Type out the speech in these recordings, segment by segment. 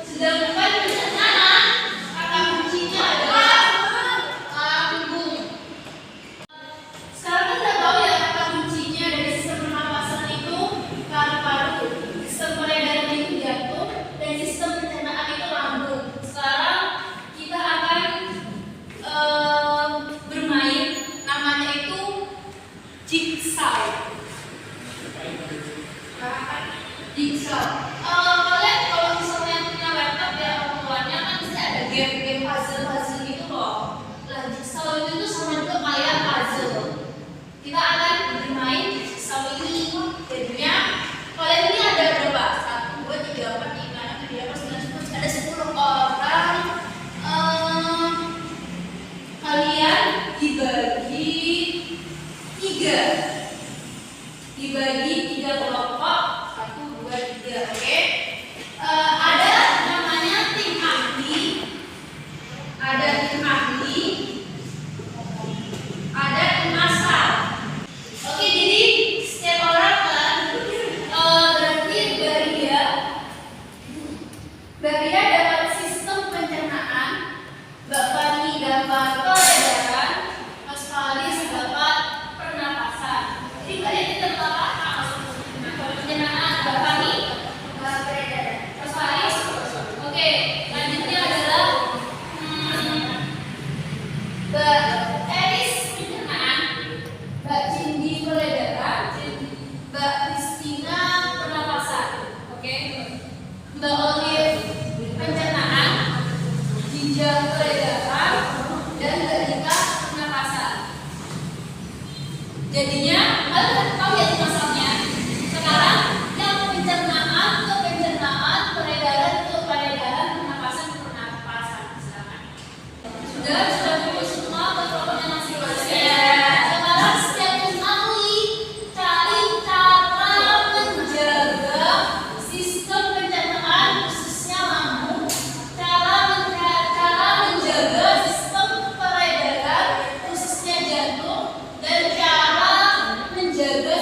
Sedangkan pencernaan kata kuncinya adalah lambung. Sekarang kita tahu ya kata kuncinya dari sistem pernapasan itu paru-paru, sistem peredaran itu jantung, dan sistem pencernaan itu lambung. Sekarang kita akan bermain, namanya itu jigsaw. Jigsaw. Kalian kalau misalnya punya laptop ya pengolahannya kan pasti ada game-game puzzle gitu loh. Lah jigsaw itu sama juga kayak puzzle. Kita akan bermain jigsaw ini. Jadinya kalian ini ada berapa? 1, 2, 3, 4, 5, 6, 7, 8, 9, 10. Ada 10 orang. Kalian dibagi 3. Dibagi 3 kelompok. 1, 2, 3, oke. Ada namanya tim ahli, ada tim ahli, ada tim asal. Oke, jadi setiap orang kan berarti Baria dapat sistem pencernaan, Mbak Fani dapat peredaran, Mas Falis dapat pernapasan. Jadi kalian itu dapat apa? Pencernaan, Mbak Fani peredaran, Mas Falis. Oke, lanjutnya adalah Mbak Eris pencernaan, Mbak Cindy peredaran, Mbak Kristina pernapasan. Oke, Mbak Olive pencernaan, Jinjang peredaran, dan Mbak Rita pernapasan. Jadinya kalian tahu ya masalahnya. Sekarang yang pencernaan ke pencernaan, peredaran ke peredaran, pernapasan ke pernapasan. Silakan. Sudah fokus semua ke kelompoknya masing-masing. Sekarang setiap ahli cari cara menjaga sistem pencernaan khususnya lambung, cara menjaga sistem peredaran khususnya jantung, dan cara menjaga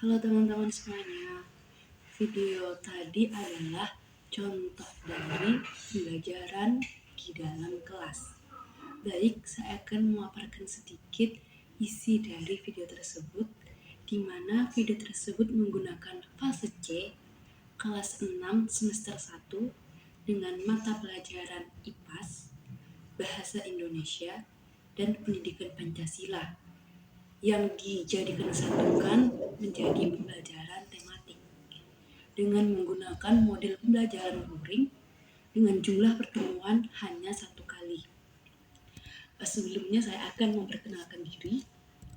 Halo teman-teman semuanya, video tadi adalah contoh dari pembelajaran di dalam kelas. Baik, saya akan memaparkan sedikit isi dari video tersebut, di mana video tersebut menggunakan fase C, kelas 6 semester 1, dengan mata pelajaran IPAS, Bahasa Indonesia, dan Pendidikan Pancasila, yang dijadikan satukan menjadi pembelajaran tematik dengan menggunakan model pembelajaran luring dengan jumlah pertemuan hanya 1 kali. Sebelumnya saya akan memperkenalkan diri.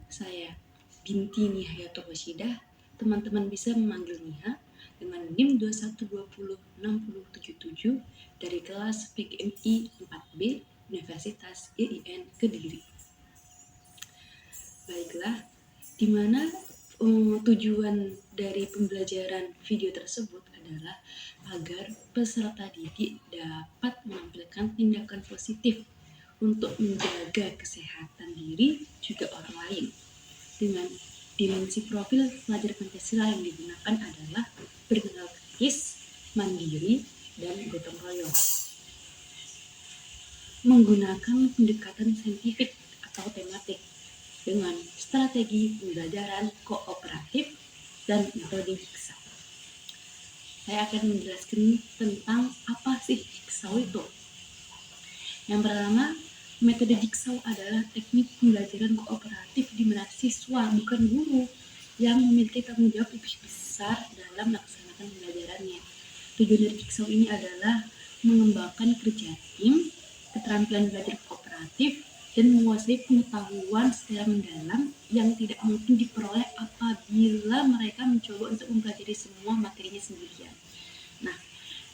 Saya Binti Nihayatul Wasyidah. Teman-teman bisa memanggil Niha dengan NIM 2120677 dari kelas PGMI 4B Universitas IAIN Kediri. Baiklah, di mana tujuan dari pembelajaran video tersebut adalah agar peserta didik dapat menampilkan tindakan positif untuk menjaga kesehatan diri juga orang lain. Dengan dimensi profil pelajar Pancasila yang digunakan adalah berkenal kritis, mandiri, dan gotong royong. Menggunakan pendekatan saintifik atau tematik dengan strategi pembelajaran kooperatif dan metode jigsaw. Saya akan menjelaskan tentang apa sih jigsaw itu. Yang pertama, metode jigsaw adalah teknik pembelajaran kooperatif di mana siswa bukan guru yang memiliki tanggung jawab lebih besar dalam melaksanakan pembelajarannya. Tujuan dari jigsaw ini adalah mengembangkan kerja tim, keterampilan belajar kooperatif, dan menguasai pengetahuan secara mendalam yang tidak mungkin diperoleh apabila mereka mencoba untuk mempelajari semua materinya sendirian. Nah,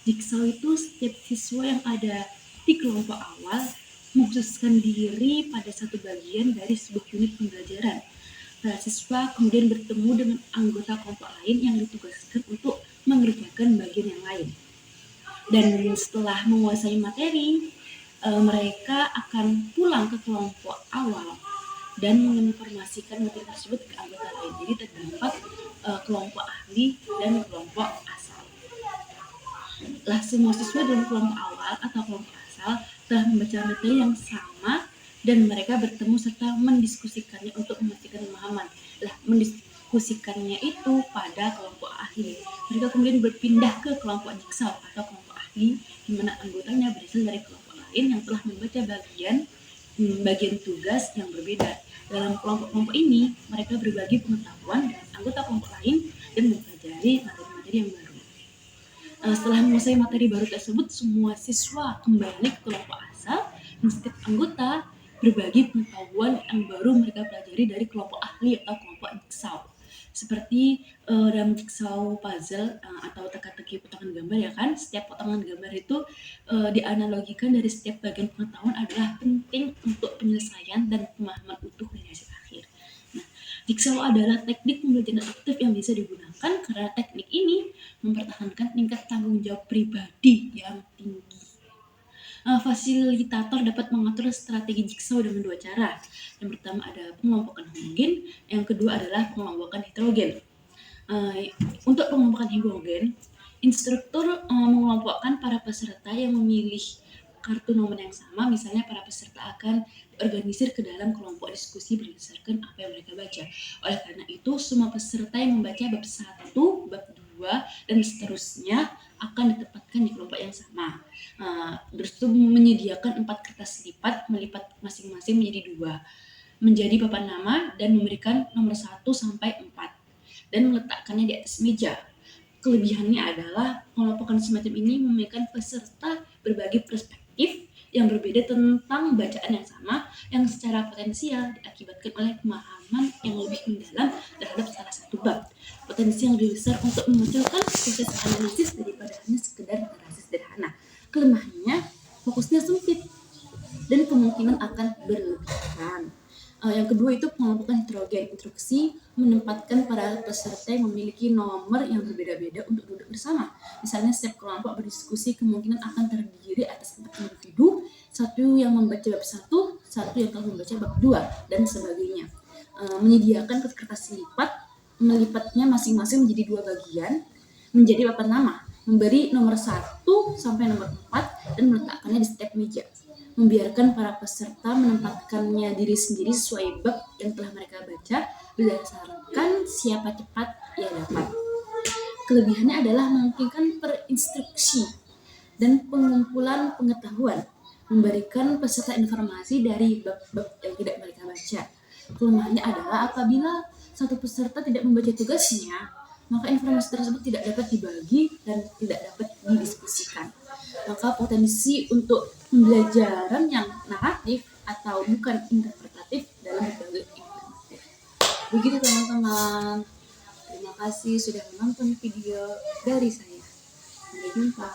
jigsaw itu setiap siswa yang ada di kelompok awal mengkhususkan diri pada satu bagian dari sebuah unit pembelajaran. Para siswa kemudian bertemu dengan anggota kelompok lain yang ditugaskan untuk mengerjakan bagian yang lain. Dan setelah menguasai materi, mereka akan pulang ke kelompok awal dan menginformasikan materi tersebut ke anggota lain. Jadi terdapat kelompok ahli dan kelompok asal. Semua siswa dalam kelompok awal atau kelompok asal telah membaca materi yang sama dan mereka bertemu serta mendiskusikannya untuk memastikan pemahaman. Mendiskusikannya itu pada kelompok ahli. Mereka kemudian berpindah ke kelompok jigsaw atau kelompok ahli, di mana anggotanya berasal dari kelompok yang telah membaca bagian tugas yang berbeda. Dalam kelompok-kelompok ini, mereka berbagi pengetahuan dengan anggota kelompok lain dan mempelajari materi-materi yang baru. Setelah menguasai materi baru tersebut, semua siswa kembali ke kelompok asal dan setiap anggota berbagi pengetahuan yang baru mereka pelajari dari kelompok ahli atau kelompok jigsaw. Seperti dalam jigsaw puzzle atau teka-teki potongan gambar, ya kan, setiap potongan gambar itu dianalogikan dari setiap bagian pengetahuan adalah penting untuk penyelesaian dan pemahaman utuh dari hasil akhir. Nah, jigsaw adalah teknik pembelajaran aktif yang bisa digunakan karena teknik ini mempertahankan tingkat tanggung jawab pribadi yang tinggi. Fasilitator dapat mengatur strategi jigsaw dengan 2 cara. Yang pertama ada pengelompokan homogen, yang kedua adalah pengelompokan heterogen. Untuk pengelompokan homogen, instruktur mengelompokkan para peserta yang memilih kartu nomor yang sama. Misalnya para peserta akan diorganisir ke dalam kelompok diskusi berdasarkan apa yang mereka baca. Oleh karena itu, semua peserta yang membaca bab 1, bab 2, dan seterusnya akan ditempatkan di kelompok yang sama. Terus itu menyediakan 4 kertas lipat, melipat masing-masing menjadi 2, menjadi papan nama dan memberikan nomor 1 sampai 4 dan meletakkannya di atas meja. Kelebihannya adalah pengelompokan semacam ini memberikan peserta berbagi perspektif yang berbeda tentang bacaan yang sama yang secara potensial diakibatkan oleh pemahaman yang lebih mendalam terhadap salah satu bab. Potensi yang lebih besar untuk memunculkan proses analisis daripada hanya sekedar narasi sederhana. Kelemahannya, fokusnya sempit dan kemungkinan akan berlebihan. Yang kedua itu pengelompokan heterogen. Instruksi menempatkan para peserta yang memiliki nomor yang berbeda-beda untuk duduk bersama. Misalnya setiap kelompok berdiskusi kemungkinan akan terdiri atas 4 individu, satu yang membaca bab 1, satu yang telah membaca bab 2, dan sebagainya. Menyediakan kertas lipat melipatnya masing-masing menjadi 2 bagian menjadi papan nama, memberi nomor 1 sampai nomor 4 dan meletakkannya di setiap meja. Membiarkan para peserta menempatkannya diri sendiri sesuai bab yang telah mereka baca berdasarkan siapa cepat ia dapat. Kelebihannya adalah memungkinkan perinstruksi dan pengumpulan pengetahuan, memberikan peserta informasi dari bab-bab yang tidak mereka baca. Kelemahannya adalah apabila satu peserta tidak membaca tugasnya, maka informasi tersebut tidak dapat dibagi dan tidak dapat didiskusikan. Maka potensi untuk pembelajaran yang naratif atau bukan interpretatif dalam berbagai informatif. Begitu teman-teman. Terima kasih sudah menonton video dari saya. Sampai jumpa.